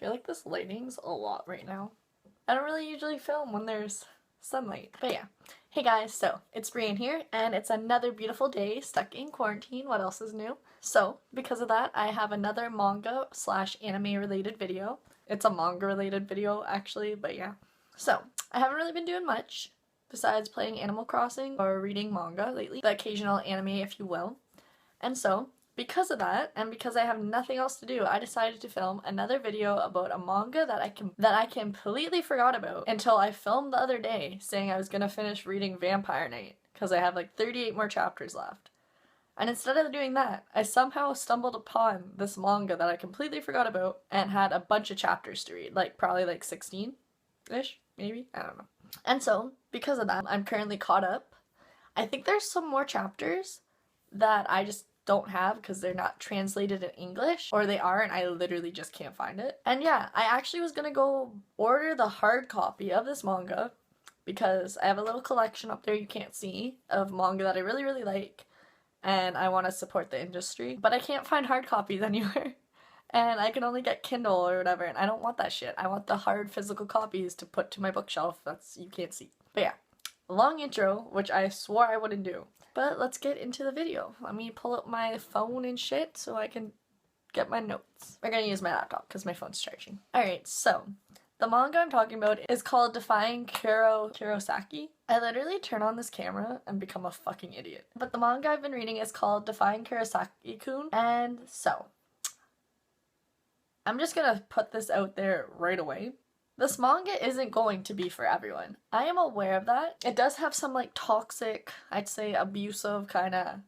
I feel like this lighting's a lot right now. I don't really usually film when there's sunlight, but yeah. Hey guys, so it's Brian here, and it's another beautiful day stuck in quarantine. What else is new? So, because of that, I have another manga slash anime related video. It's a manga related video actually, but yeah. So, I haven't really been doing much besides playing Animal Crossing or reading manga lately. The occasional anime, if you will. And so, because of that, and because I have nothing else to do, I decided to film another video about a manga that I completely forgot about until I filmed the other day saying I was gonna finish reading Vampire Knight because I have like 38 more chapters left. And instead of doing that, I somehow stumbled upon this manga that I completely forgot about and had a bunch of chapters to read, like probably like 16-ish, maybe? I don't know. And so, because of that, I'm currently caught up. I think there's some more chapters that I just don't have because they're not translated in English, or they are and I literally just can't find it. And yeah, I actually was gonna go order the hard copy of this manga because I have a little collection up there you can't see of manga that I really, really like, and I want to support the industry, but I can't find hard copies anywhere. And I can only get Kindle or whatever, and I don't want that shit. I want the hard physical copies to put to my bookshelf that's you can't see. But yeah, long intro, which I swore I wouldn't do. But let's get into the video. Let me pull up my phone and shit so I can get my notes. We're gonna use my laptop because my phone's charging. Alright, so the manga I'm talking about is called Defying Kurosaki. I literally turn on this camera and become a fucking idiot. But the manga I've been reading is called Defying Kurosaki-kun, and so I'm just gonna put this out there right away. This manga isn't going to be for everyone. I am aware of that. It does have some like toxic, I'd say abusive kind of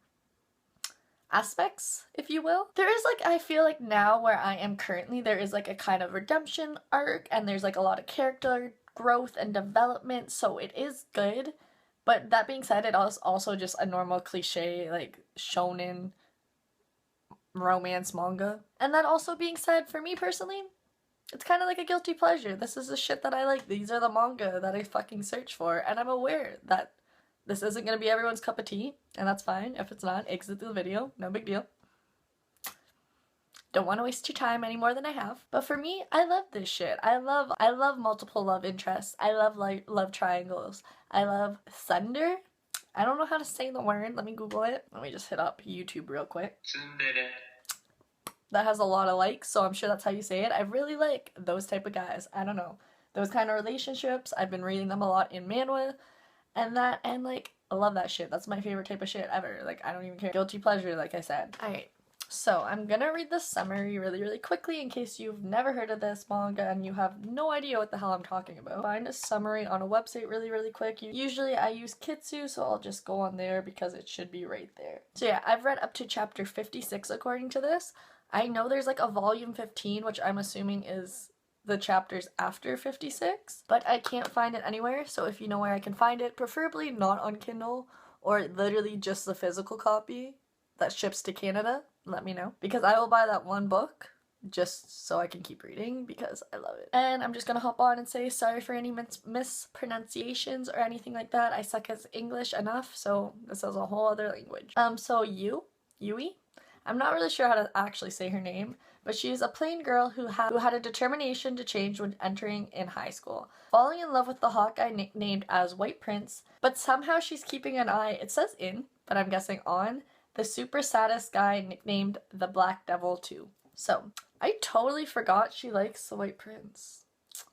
aspects, if you will. There is like, I feel like now where I am currently, there is like a kind of redemption arc and there's like a lot of character growth and development, so it is good. But that being said, it is also just a normal cliche like shonen romance manga. And that also being said, for me personally, it's kind of like a guilty pleasure. This is the shit that I like. These are the manga that I fucking search for, and I'm aware that this isn't going to be everyone's cup of tea, and that's fine. If it's not, exit the video. No big deal. Don't want to waste your time any more than I have. But for me, I love this shit. I love multiple love interests. I love love triangles. I love thunder. I don't know how to say the word. Let me Google it. Let me just hit up YouTube real quick. That has a lot of likes, so I'm sure that's how you say it. I really like those type of guys. I don't know. Those kind of relationships. I've been reading them a lot in manhwa, and like, I love that shit. That's my favorite type of shit ever. Like, I don't even care. Guilty pleasure, like I said. Alright, so I'm gonna read the summary really, really quickly in case you've never heard of this manga and you have no idea what the hell I'm talking about. Find a summary on a website really, really quick. Usually I use Kitsu, so I'll just go on there because it should be right there. So yeah, I've read up to chapter 56 according to this. I know there's like a volume 15, which I'm assuming is the chapters after 56, but I can't find it anywhere, so if you know where I can find it, preferably not on Kindle, or literally just the physical copy that ships to Canada, let me know, because I will buy that one book just so I can keep reading because I love it. And I'm just gonna hop on and say sorry for any mispronunciations or anything like that. I suck at English enough, so this is a whole other language. So Yui? I'm not really sure how to actually say her name, but she's a plain girl who had a determination to change when entering in high school. Falling in love with the hot guy nicknamed as White Prince, but somehow she's keeping an eye, it says in, but I'm guessing on, the super saddest guy nicknamed the Black Devil too. So, I totally forgot she likes the White Prince.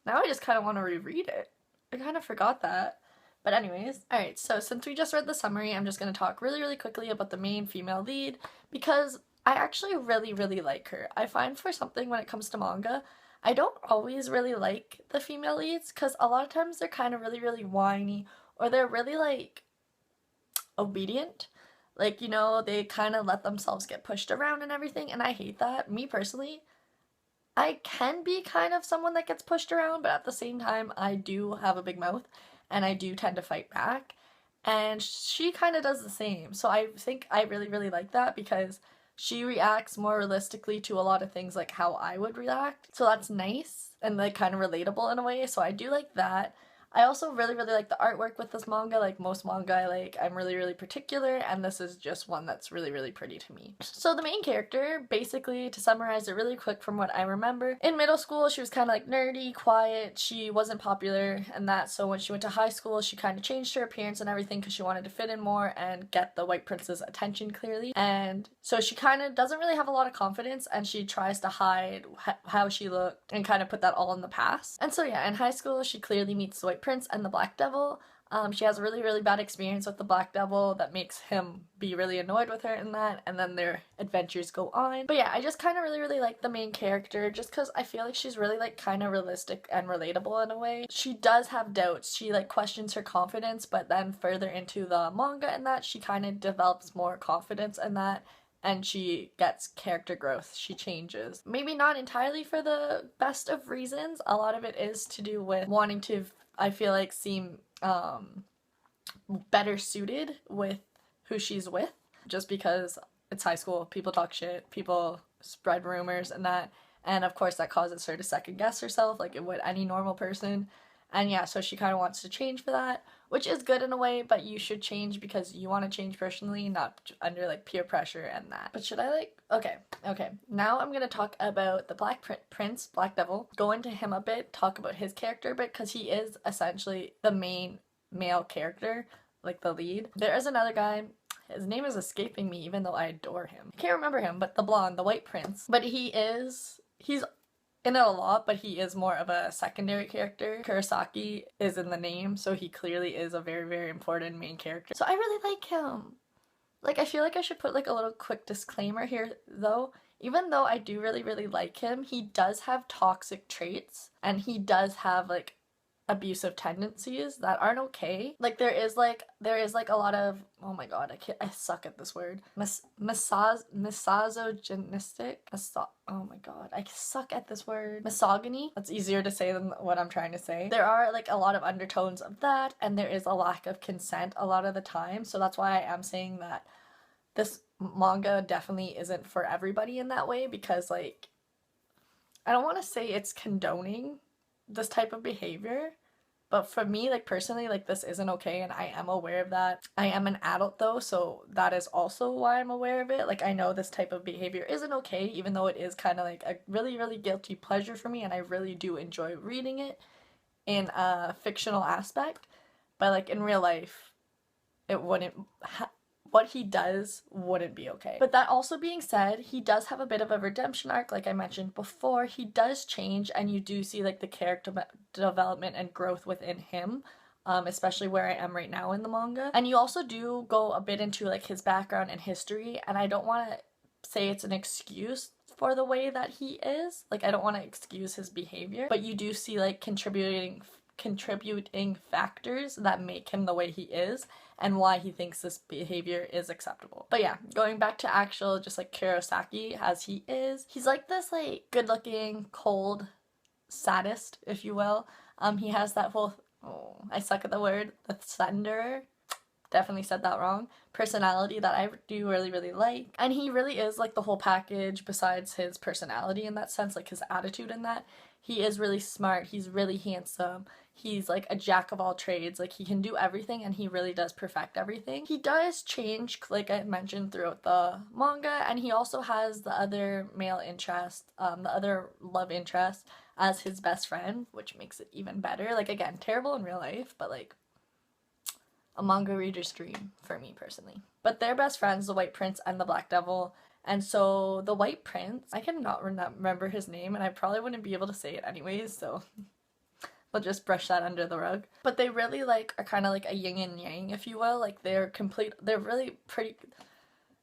Now I just kind of want to reread it. I kind of forgot that. But anyways, alright, so since we just read the summary, I'm just going to talk really, really quickly about the main female lead because I actually really, really like her. I find for something when it comes to manga, I don't always really like the female leads because a lot of times they're kind of really, really whiny or they're really like obedient. Like, you know, they kind of let themselves get pushed around and everything, and I hate that. Me personally, I can be kind of someone that gets pushed around, but at the same time, I do have a big mouth. And I do tend to fight back, and she kind of does the same. So I think I really, really like that because she reacts more realistically to a lot of things like how I would react. So that's nice and like kind of relatable in a way. So I do like that. I also really like the artwork with this manga. Like most manga I like, I'm really particular, and this is just one that's really pretty to me. So the main character, basically, to summarize it really quick from what I remember, in middle school she was kind of like nerdy, quiet, she wasn't popular and that, so when she went to high school she kind of changed her appearance and everything because she wanted to fit in more and get the white prince's attention clearly, and so she kind of doesn't really have a lot of confidence and she tries to hide how she looked and kind of put that all in the past. And so yeah, in high school she clearly meets the White Prince and the Black Devil. She has a really bad experience with the Black Devil that makes him be really annoyed with her in that, and then their adventures go on. But yeah, I just kind of really like the main character just because I feel like she's really like kind of realistic and relatable in a way. She does have doubts, she like questions her confidence, but then further into the manga and that, she kind of develops more confidence in that, and she gets character growth, she changes. Maybe not entirely for the best of reasons, a lot of it is to do with wanting to, I feel like, seem better suited with who she's with, just because it's high school, people talk shit, people spread rumors and that, and of course that causes her to second guess herself like it would any normal person. And yeah, so she kind of wants to change for that, which is good in a way, but you should change because you want to change personally, not under like peer pressure and that. But should I like, okay, now I'm gonna talk about the Black Prince, Black Devil, go into him a bit, talk about his character a bit, because he is essentially the main male character, like the lead. There is another guy, his name is escaping me even though I adore him. I can't remember him, but the blonde, the White Prince. But he's in it a lot, but he is more of a secondary character. Kurosaki is in the name, so he clearly is a very important main character. So I really like him. Like, I feel like I should put like a little quick disclaimer here though. Even though I do really like him, he does have toxic traits, and he does have like abusive tendencies that aren't okay. Like there is like a lot of, oh my god, I suck at this word. Misogynistic. Oh my god, I suck at this word. Misogyny. That's easier to say than what I'm trying to say. There are like a lot of undertones of that, and there is a lack of consent a lot of the time. So that's why I am saying that this manga definitely isn't for everybody in that way, because like, I don't want to say it's condoning this type of behavior, but for me, like personally, like this isn't okay, and I am aware of that. I am an adult though, so that is also why I'm aware of it. Like I know this type of behavior isn't okay, even though it is kind of like a really guilty pleasure for me, and I really do enjoy reading it in a fictional aspect. But like in real life, it wouldn't what he does wouldn't be okay. But that also being said, he does have a bit of a redemption arc, like I mentioned before. He does change, and you do see like the character development and growth within him, especially where I am right now in the manga. And you also do go a bit into like his background and history, and I don't want to say it's an excuse for the way that he is. Like I don't want to excuse his behavior, but you do see like contributing factors that make him the way he is and why he thinks this behavior is acceptable. But yeah, going back to actual just like Kurosaki as he is, he's like this like good looking, cold sadist, if you will. He has that whole, oh, I suck at the word, the thunderer, definitely said that wrong, personality that I do really like. And he really is like the whole package besides his personality in that sense, like his attitude in that. He is really smart, he's really handsome, he's like a jack of all trades, like he can do everything and he really does perfect everything. He does change, like I mentioned, throughout the manga, and he also has the other male interest, the other love interest as his best friend, which makes it even better. Like again, terrible in real life, but like a manga reader's dream for me personally. But they're best friends, the White Prince and the Black Devil. And so the White Prince, I cannot remember his name, and I probably wouldn't be able to say it anyways, so we'll just brush that under the rug. But they really like are kind of like a yin and yang, if you will. Like they're really pretty,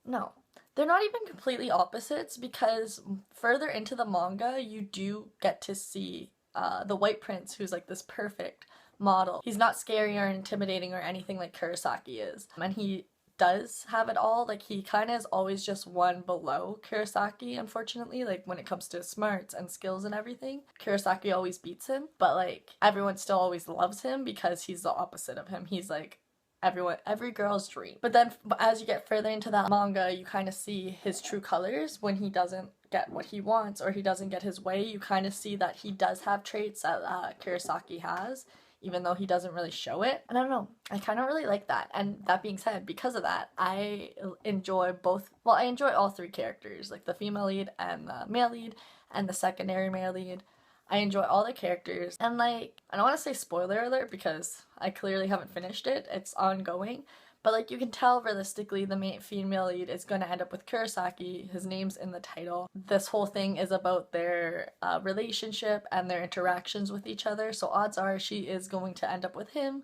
no, they're not even completely opposites, because further into the manga you do get to see the White Prince, who's like this perfect model. He's not scary or intimidating or anything like Kurosaki is, and he does have it all. Like he kind of is always just one below Kurosaki, unfortunately, like when it comes to smarts and skills and everything. Kurosaki always beats him, but like everyone still always loves him because he's the opposite of him. He's like every girl's dream. But then as you get further into that manga, you kind of see his true colors when he doesn't get what he wants or he doesn't get his way. You kind of see that he does have traits that Kurosaki has, even though he doesn't really show it. And I don't know, I kind of really like that. And that being said, because of that, I enjoy both, well, I enjoy all three characters, like the female lead and the male lead and the secondary male lead. I enjoy all the characters, and like, I don't want to say spoiler alert because I clearly haven't finished it, it's ongoing, but like you can tell realistically the main female lead is going to end up with Kurosaki. His name's in the title. This whole thing is about their relationship and their interactions with each other, so odds are she is going to end up with him.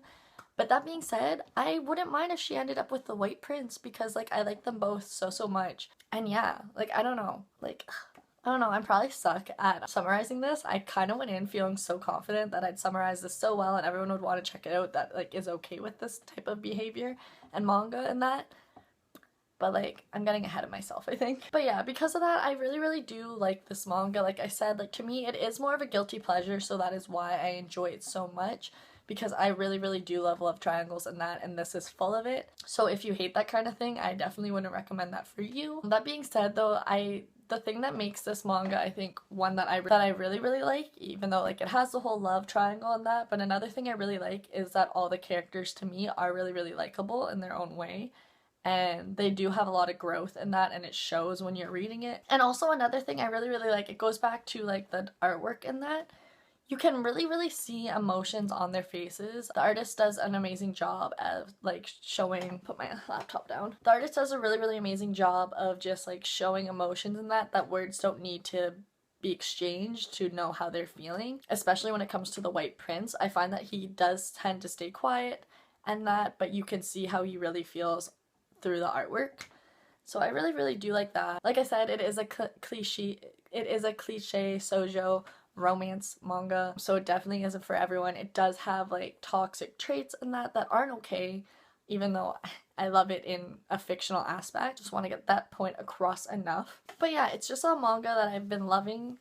But that being said, I wouldn't mind if she ended up with the White Prince because like I like them both so much. And yeah, like I don't know, like I don't know, I'm probably suck at summarizing this. I kind of went in feeling so confident that I'd summarize this so well and everyone would want to check it out that like is okay with this type of behavior and manga and that. But like, I'm getting ahead of myself, I think. But yeah, because of that, I really do like this manga. Like I said, like to me, it is more of a guilty pleasure, so that is why I enjoy it so much. Because I really do love love triangles and that, and this is full of it. So if you hate that kind of thing, I definitely wouldn't recommend that for you. That being said though, the thing that makes this manga, I think, one that I really like, even though like it has the whole love triangle and that, but another thing I really like is that all the characters to me are really likable in their own way. And they do have a lot of growth in that, and it shows when you're reading it. And also another thing I really like, it goes back to like the artwork in that. You can really see emotions on their faces. The artist does an amazing job of like showing, put my laptop down. The artist does a really amazing job of just like showing emotions in that words don't need to be exchanged to know how they're feeling. Especially when it comes to the White Prince, I find that he does tend to stay quiet and that, but you can see how he really feels through the artwork. So I really do like that. Like I said, it is a cliche shoujo romance manga, so it definitely isn't for everyone. It does have like toxic traits and that aren't okay, even though I love it in a fictional aspect. Just want to get that point across enough. But yeah, it's just a manga that I've been loving,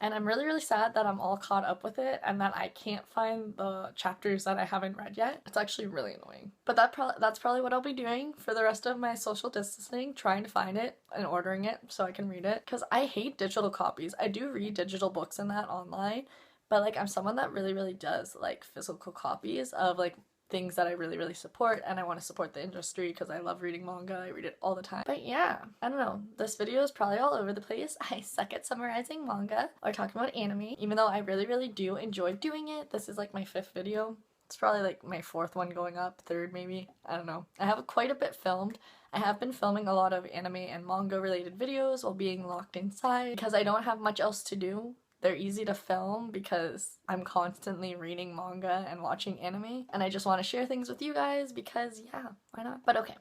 and I'm really sad that I'm all caught up with it and that I can't find the chapters that I haven't read yet. It's actually really annoying. But that's probably what I'll be doing for the rest of my social distancing, trying to find it and ordering it so I can read it. Because I hate digital copies. I do read digital books and that online, but like I'm someone that really does like physical copies of like things that I really support, and I want to support the industry because I love reading manga. I read it all the time. But yeah, I don't know. This video is probably all over the place. I suck at summarizing manga or talking about anime, even though I really do enjoy doing it. This is like my 5th video. It's probably like my 4th one going up, 3rd maybe. I don't know. I have quite a bit filmed. I have been filming a lot of anime and manga related videos while being locked inside because I don't have much else to do. They're easy to film because I'm constantly reading manga and watching anime, and I just want to share things with you guys because yeah, why not? But okay,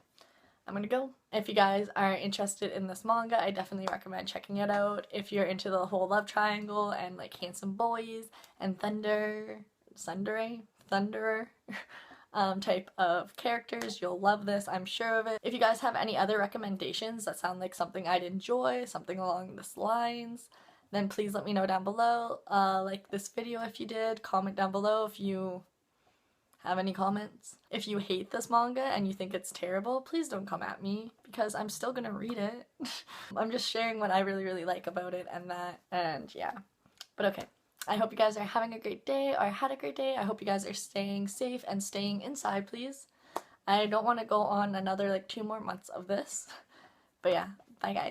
I'm gonna go. If you guys are interested in this manga, I definitely recommend checking it out. If you're into the whole love triangle and like handsome boys and thunderer type of characters, you'll love this, I'm sure of it. If you guys have any other recommendations that sound like something I'd enjoy, something along this lines, then please let me know down below. Like this video if you did, comment down below if you have any comments. If you hate this manga and you think it's terrible, please don't come at me because I'm still gonna read it. I'm just sharing what I really like about it and that, and yeah. But okay, I hope you guys are having a great day or had a great day. I hope you guys are staying safe and staying inside, please. I don't want to go on another like 2 more months of this. But yeah, bye guys.